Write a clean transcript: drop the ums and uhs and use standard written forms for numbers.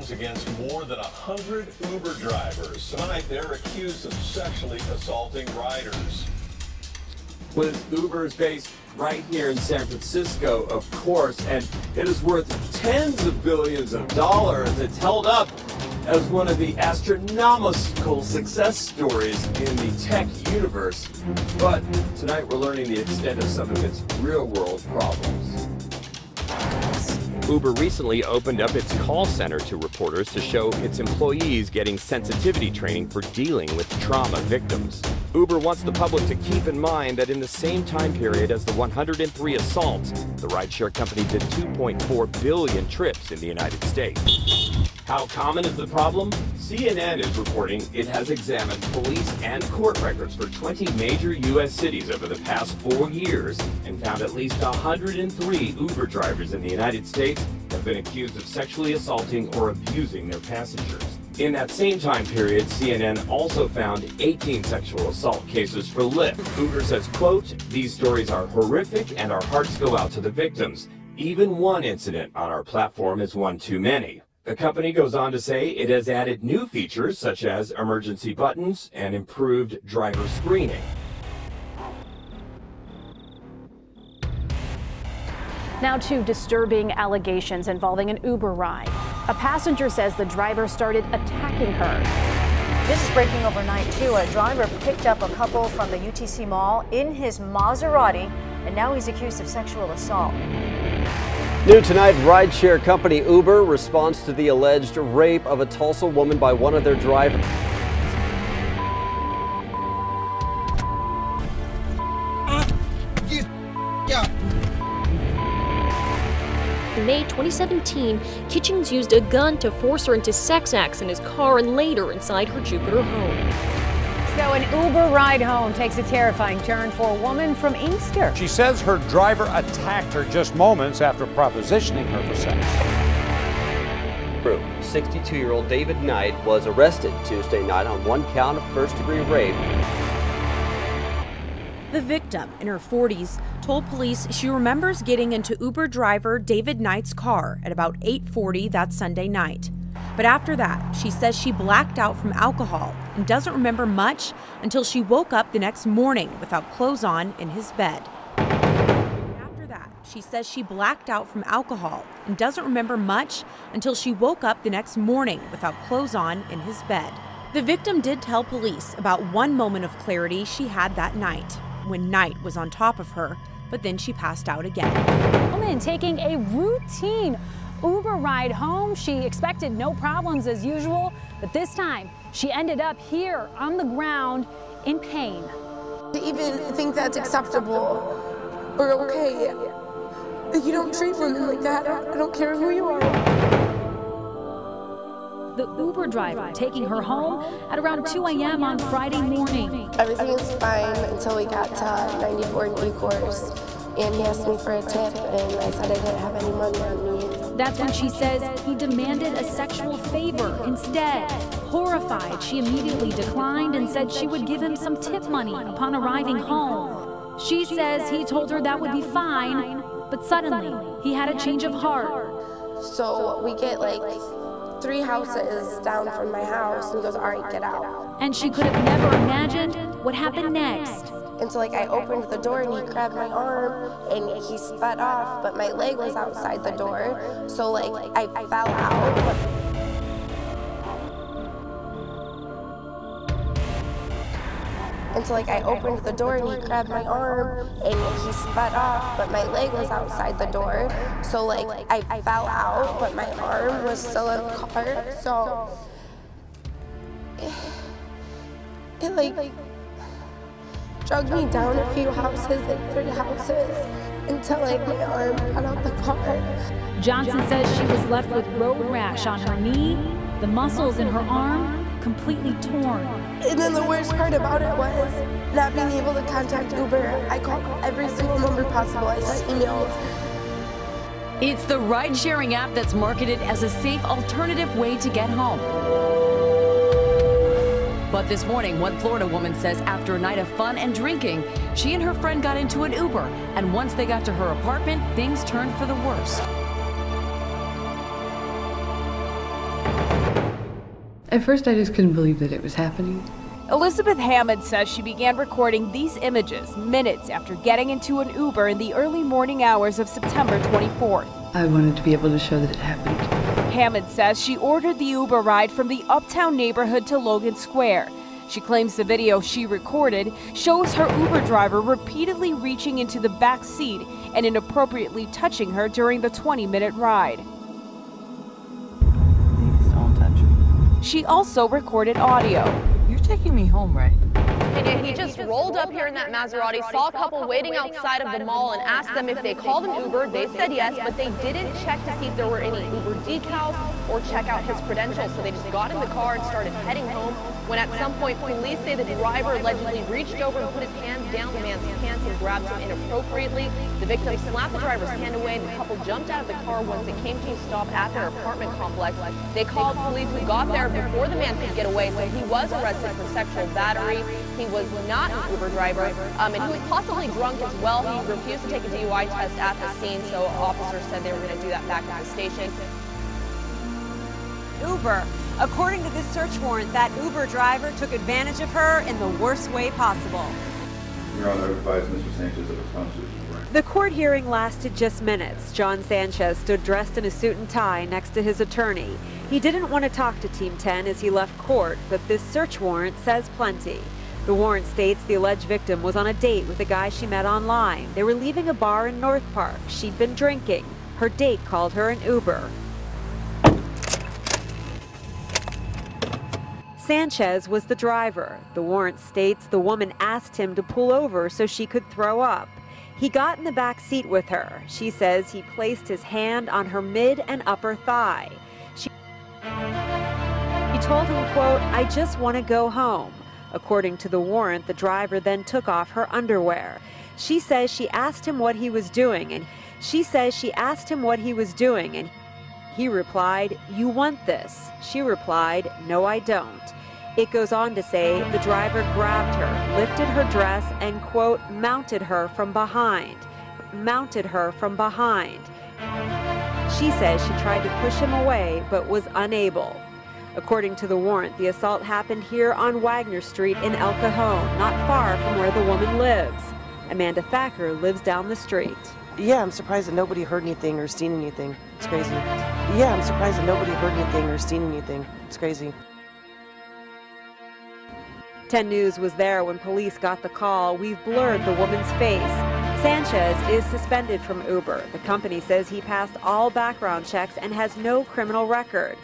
actions against more than 100 Uber drivers. Tonight, they're accused of sexually assaulting riders. With Uber's based right here in San Francisco, of course, and it is worth tens of billions of dollars. It's held up as one of the astronomical success stories in the tech universe. But tonight we're learning the extent of some of its real-world problems. Uber recently opened up its call center to reporters to show its employees getting sensitivity training for dealing with trauma victims. Uber wants the public to keep in mind that in the same time period as the 103 assaults, the rideshare company did 2.4 billion trips in the United States. How common is the problem? CNN is reporting it has examined police and court records for 20 major U.S. cities over the past 4 years and found at least 103 Uber drivers in the United States have been accused of sexually assaulting or abusing their passengers. In that same time period, CNN also found 18 sexual assault cases for Lyft. Uber says, quote, "These stories are horrific and our hearts go out to the victims. Even one incident on our platform is one too many." The company goes on to say it has added new features such as emergency buttons and improved driver screening. Now to disturbing allegations involving an Uber ride. A passenger says the driver started attacking her. This is breaking overnight too. A driver picked up a couple from the UTC Mall in his Maserati, and now he's accused of sexual assault. New tonight, rideshare company Uber responds to the alleged rape of a Tulsa woman by one of their drivers. In May 2017, Kitchens used a gun to force her into sex acts in his car and later inside her Jupiter home. So an Uber ride home takes a terrifying turn for a woman from Inkster. She says her driver attacked her just moments after propositioning her for sex. 62-year-old David Knight was arrested Tuesday night on one count of first-degree rape. The victim, in her 40s, told police she remembers getting into Uber driver David Knight's car at about 8:40 that Sunday night. But after that, she says she blacked out from alcohol and doesn't remember much until she woke up the next morning without clothes on in his bed. After that, she says she blacked out from alcohol and doesn't remember much until she woke up the next morning without clothes on in his bed. The victim did tell police about one moment of clarity she had that night, when Knight was on top of her, but then she passed out again. Woman taking a routine Uber ride home. She expected no problems as usual, but this time she ended up here on the ground in pain. To even think that's acceptable or okay, you don't treat women like that. I don't care who you are. The Uber driver taking her home at around 2 a.m. on Friday morning. Everything was fine until we got to 94 and E-course, and he asked me for a tip, and I said I didn't have any money on me. That's when she says he demanded a sexual favor instead. Horrified, she immediately declined and said she would give him some tip money upon arriving home. She says he told her that would be fine, but suddenly he had a change of heart. So we get like 3 houses down from my house, and he goes, "All right, get out." And she could have never imagined what happened next. And so I opened the door and he grabbed my arm and he sped off, but my leg was outside the door. So I fell out. And so I opened the door and he grabbed my arm and he sped off, but my leg was outside the door. So I fell out, but my arm was still in the car. So it dragged me down a few houses, 3 houses, until my arm got out the car. Johnson says she was left with road rash on her knee, the muscles in her arm completely torn. And then the worst part about it was not being able to contact Uber. I called every single number possible. I sent emails. It's the ride-sharing app that's marketed as a safe alternative way to get home. But this morning, one Florida woman says after a night of fun and drinking, she and her friend got into an Uber, and once they got to her apartment, things turned for the worse. At first, I just couldn't believe that it was happening. Elizabeth Hammond says she began recording these images minutes after getting into an Uber in the early morning hours of September 24th. I wanted to be able to show that it happened. Hammond says she ordered the Uber ride from the Uptown neighborhood to Logan Square. She claims the video she recorded shows her Uber driver repeatedly reaching into the back seat and inappropriately touching her during the 20-minute ride. Please don't touch me. She also recorded audio. You're taking me home, right? And yet he just rolled up here in that Maserati, saw a couple waiting outside of the mall and asked them if they called an Uber. They said yes, but they didn't check to see if there were any Uber decals or check out his credentials. So they just got in the car and started heading home, when at some point police say the driver allegedly reached over and put his hands down the man's pants and grabbed him inappropriately. The victim slapped the driver's hand away and the couple jumped out of the car once it came to a stop at their apartment complex. They called police who got there before the man could get away, so he was arrested for sexual battery. He was not an Uber driver, and he was possibly drunk as well. He refused to take a DUI test at the scene, so officers said they were going to do that back at the station. Uber. According to this search warrant, that Uber driver took advantage of her in the worst way possible. Your Honor, I advise Mr. Sanchez of a constitutional right. The court hearing lasted just minutes. John Sanchez stood dressed in a suit and tie next to his attorney. He didn't want to talk to Team 10 as he left court, but this search warrant says plenty. The warrant states the alleged victim was on a date with a guy she met online. They were leaving a bar in North Park. She'd been drinking. Her date called her an Uber. Sanchez was the driver. The warrant states the woman asked him to pull over so she could throw up. He got in the back seat with her. She says he placed his hand on her mid and upper thigh. She told him, quote, "I just want to go home." According to the warrant, the driver then took off her underwear. She says she asked him what he was doing, and he replied, "You want this?" She replied, "No, I don't." It goes on to say the driver grabbed her, lifted her dress, and, quote, mounted her from behind. She says she tried to push him away, but was unable. According to the warrant, the assault happened here on Wagner Street in El Cajon, not far from where the woman lives. Amanda Thacker lives down the street. Yeah, I'm surprised that nobody heard anything or seen anything. It's crazy. Yeah, I'm surprised that nobody heard anything or seen anything. It's crazy. 10 News was there when police got the call. We've blurred the woman's face. Sanchez is suspended from Uber. The company says he passed all background checks and has no criminal record.